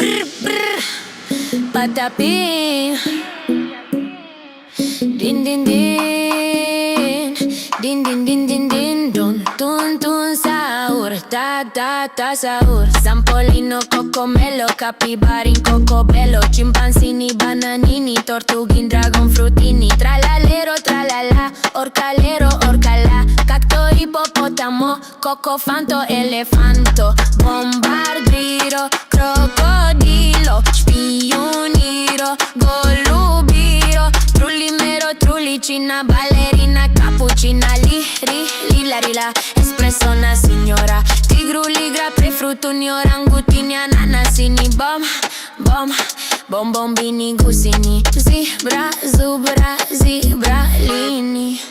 brr brr, patapim. Din din din, din din din din din, dun dun dun sahur, ta ta ta sahur. Sampolino, cocomelo, capibari in cocobello, cimpanzini, bananini, tortughi, dragon frutini, tralalero, tralala, orcalero, orcalà, cacto, ippopotamo, cocofanto, elefanto, bombardiro, crocodilo, spioniro, golubiro, trullimero, trullicina, ballerina, cappuccina, lila, rila, espresso, una signora, tigruli, grappa, fruttuni, orangutini, ananasini, bom, bombini, gusini, zebra, zubra, zebralini.